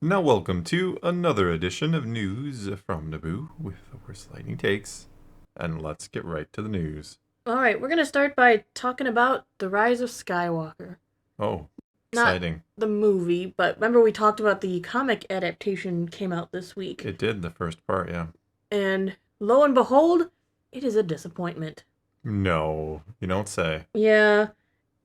Now, welcome to another edition of News from Naboo with the worst lightning takes. And let's get right to the news. All right, we're going to start by talking about the Rise of Skywalker. Oh, Not exciting. the movie, but remember we talked about the comic adaptation came out this week. It did the first part, yeah. And lo and behold, it is a disappointment. No, you don't say. Yeah,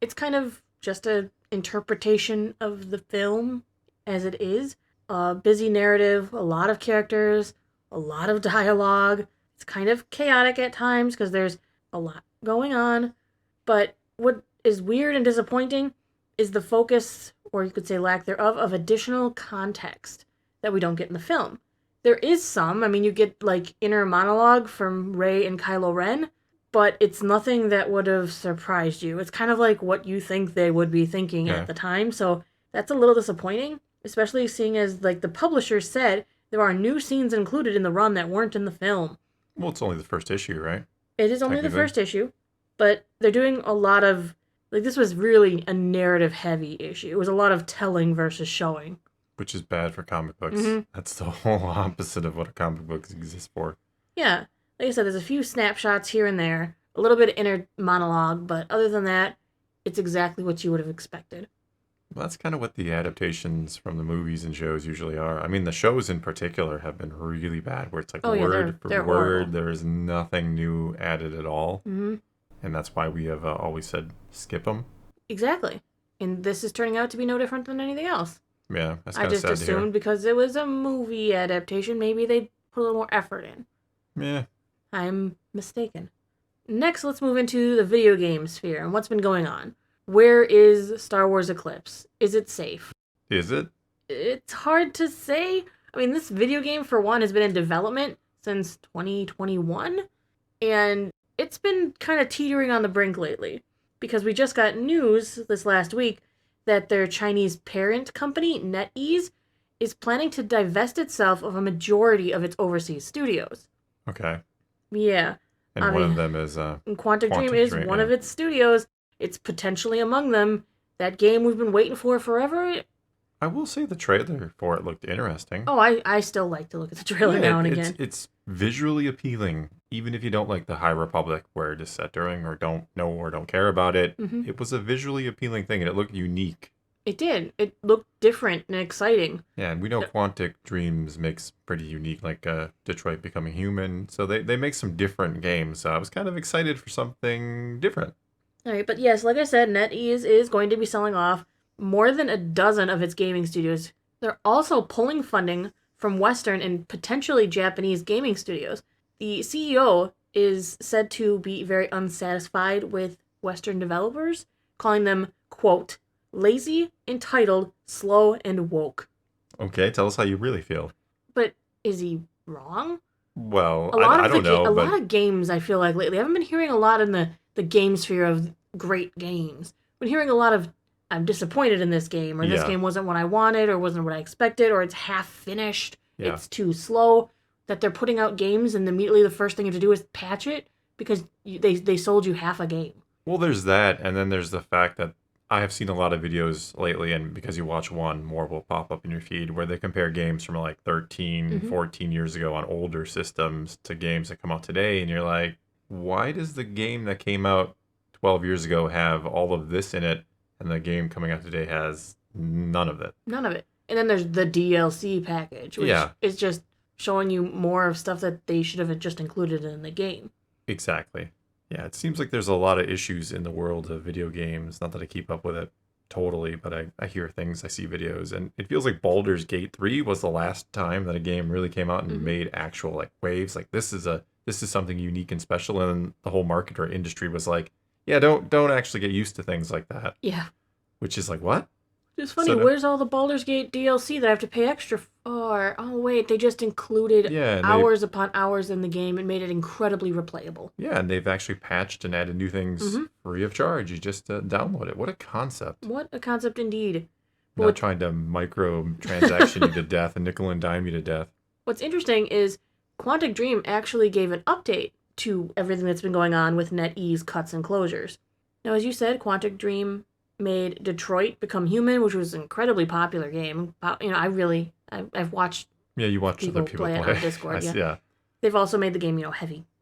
it's kind of just a interpretation of the film as it is. A busy narrative, a lot of characters, a lot of dialogue. It's kind of chaotic at times because there's a lot going on. But what is weird and disappointing is the focus, or you could say lack thereof, of additional context that we don't get in the film. There is some. I mean, you get like inner monologue from Rey and Kylo Ren, but it's nothing that would have surprised you. It's kind of like what you think they would be thinking Okay. at the time. So that's a little disappointing, especially seeing as like the publisher said there are new scenes included in the run that weren't in the film. Well, it's only the first issue, right? It is only the Technically. first issue, but they're doing a lot of like this was really a narrative heavy issue. It was a lot of telling versus showing. Which is bad for comic books. Mm-hmm. That's the whole opposite of what a comic book exists for. Yeah, like I said, there's a few snapshots here and there, a little bit of inner monologue, but other than that, it's exactly what you would have expected. Well, that's kind of what the adaptations from the movies and shows usually are. I mean, the shows in particular have been really bad, where it's like Oh yeah, word they're for word, horrible. there is nothing new added at all. Mm-hmm. And that's why we have always said skip them. Exactly, and this is turning out to be no different than anything else. Yeah, that's I kind of just sad to hear. assumed because it was a movie adaptation, maybe they'd put a little more effort in. Yeah, I'm mistaken. Next, let's move into the video game sphere and what's been going on. Where is Star Wars Eclipse? Is it safe? is it? It's hard to say. I mean, this video game, for one, has been in development since 2021, and it's been kind of teetering on the brink lately because we just got news this last week that their Chinese parent company, NetEase, is planning to divest itself of a majority of its overseas studios. Okay. Yeah, And I one of mean, them is Quantic Dream Quantum is Dream. one Yeah. of its studios. It's potentially among them. That game we've been waiting for forever. I will say the trailer for it looked interesting. Oh, I still like to look at the trailer now and again. It's visually appealing, even if you don't like the High Republic, where it is set during, or don't know or don't care about it. Mm-hmm. It was a visually appealing thing, and it looked unique. It did. It looked different and exciting. Yeah, and we know Quantic Dreams makes pretty unique, like Detroit Becoming Human. So they make some different games. So I was kind of excited for something different. All right, but yes, like I said, NetEase is going to be selling off more than a dozen of its gaming studios. They're also pulling funding from Western and potentially Japanese gaming studios. The CEO is said to be very unsatisfied with Western developers, calling them, quote, lazy, entitled, slow, and woke. Okay, tell us how you really feel. But is he wrong? Well, A lot I of don't know, a but lot of games I feel like lately. I haven't been hearing a lot in the game sphere of great games. I've been hearing a lot of I'm disappointed in this game, or this Yeah. game wasn't what I wanted, or wasn't what I expected, or it's half finished, Yeah. it's too slow. That they're putting out games and immediately the first thing you have to do is patch it because they sold you half a game. Well, there's that, and then there's the fact that I have seen a lot of videos lately, and because you watch one, more will pop up in your feed, where they compare games from like 13, 14 years ago on older systems to games that come out today, and you're like, why does the game that came out 12 years ago have all of this in it, and the game coming out today has none of it? None of it. And then there's the DLC package, which Yeah. is just showing you more of stuff that they should have just included in the game. Exactly. Yeah, it seems like there's a lot of issues in the world of video games. Not that I keep up with it totally, but I hear things, I see videos, and it feels like Baldur's Gate 3 was the last time that a game really came out and made actual like waves. Like this is something unique and special, and the whole market or industry was like, yeah, don't actually get used to things like that. Yeah. Which is like, what? It's funny, So no- where's all the Baldur's Gate DLC that I have to pay extra for? Oh, wait, they just included Yeah, and hours upon hours in the game and made it incredibly replayable. yeah, and they've actually patched and added new things free of charge. You just download it. What a concept. What a concept indeed. Not trying to micro transaction you to death and nickel and dime you to death. What's interesting is Quantic Dream actually gave an update to everything that's been going on with NetEase cuts and closures. Now, as you said, Quantic Dream made Detroit Become Human, which was an incredibly popular game. I I've watched Yeah, you watch other people play it on Discord. Yeah. They've also made the game,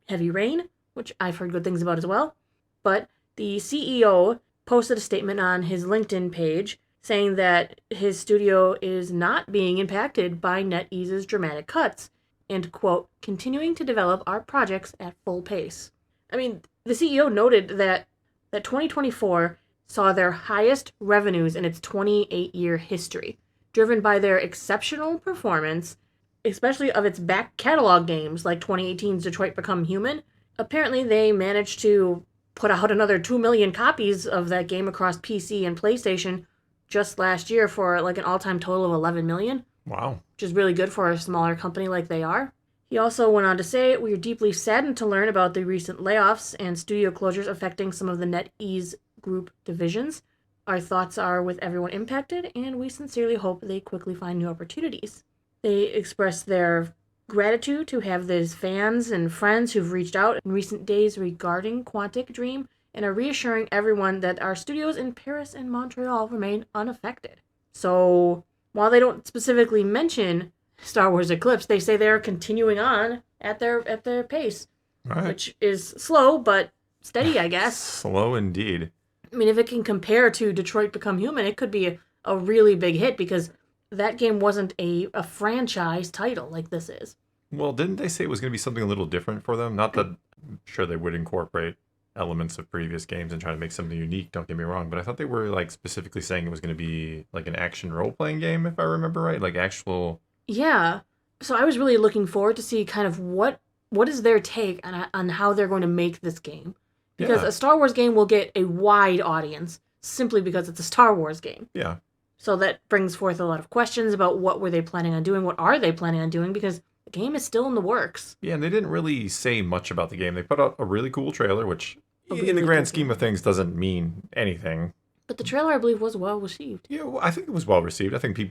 Heavy Rain, which I've heard good things about as well. But the CEO posted a statement on his LinkedIn page saying that his studio is not being impacted by NetEase's dramatic cuts and, quote, continuing to develop our projects at full pace. I mean, the CEO noted that 2024 saw their highest revenues in its 28-year history, driven by their exceptional performance, especially of its back catalog games like 2018's Detroit Become Human. Apparently, they managed to put out another 2 million copies of that game across PC and PlayStation just last year for like an all-time total of 11 million. Wow. Which is really good for a smaller company like they are. He also went on to say, "We are deeply saddened to learn about the recent layoffs and studio closures affecting some of the NetEase Group divisions. Our thoughts are with everyone impacted, and we sincerely hope they quickly find new opportunities." They expressed their gratitude to have those fans and friends who've reached out in recent days regarding Quantic Dream and are reassuring everyone that our studios in Paris and Montreal remain unaffected. So, while they don't specifically mention Star Wars Eclipse, they say they're continuing on at their pace, Right. Which is slow but steady, I guess. Slow indeed. I mean, if it can compare to Detroit Become Human, it could be a really big hit because that game wasn't a franchise title like this is. Well, didn't they say it was going to be something a little different for them? Not that I'm sure they would incorporate elements of previous games and try to make something unique, don't get me wrong, but I thought they were like specifically saying it was going to be like an action role-playing game, if I remember right, like actual... Yeah. So I was really looking forward to see kind of what is their take on how they're going to make this game. Because a Star Wars game will get a wide audience simply because it's a Star Wars game. Yeah. So that brings forth a lot of questions about what were they planning on doing, what are they planning on doing, because the game is still in the works. Yeah, and they didn't really say much about the game. They put out a really cool trailer, which really in the grand scheme of things doesn't mean anything. But the trailer, I believe, was well received. Yeah, well, I think it was well received. I think it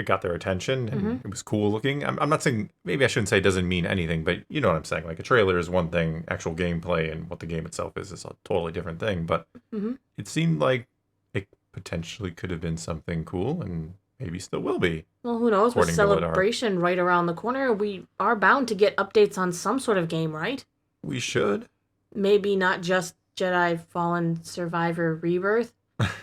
got their attention, and it was cool looking. I'm not saying, maybe I shouldn't say it doesn't mean anything, but you know what I'm saying. Like, a trailer is one thing, actual gameplay and what the game itself is a totally different thing. But it seemed like it potentially could have been something cool, and maybe still will be. Well, who knows? With Celebration right around the corner, we are bound to get updates on some sort of game, right? We should. Maybe not just Jedi Fallen Survivor Rebirth.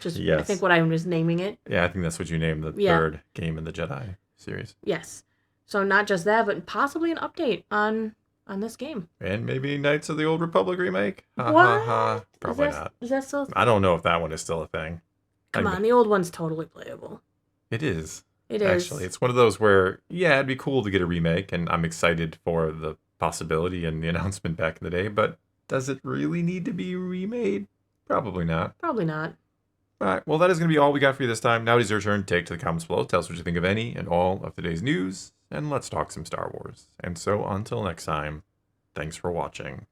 Just, yes. I think what I was naming it. Yeah, I think that's what you named the third game in the Jedi series. Yes. So not just that, but possibly an update on this game. And maybe Knights of the Old Republic remake. What? Probably not. Is that still? I don't know if that one is still a thing. Come on, the old one's totally playable. It is. It is. Actually, it's one of those where, yeah, it'd be cool to get a remake, and I'm excited for the possibility and the announcement back in the day, but does it really need to be remade? Probably not. Probably not. All right, well, that is going to be all we got for you this time. Now it is your turn. Take to the comments below. Tell us what you think of any and all of today's news, and let's talk some Star Wars. And so, until next time, thanks for watching.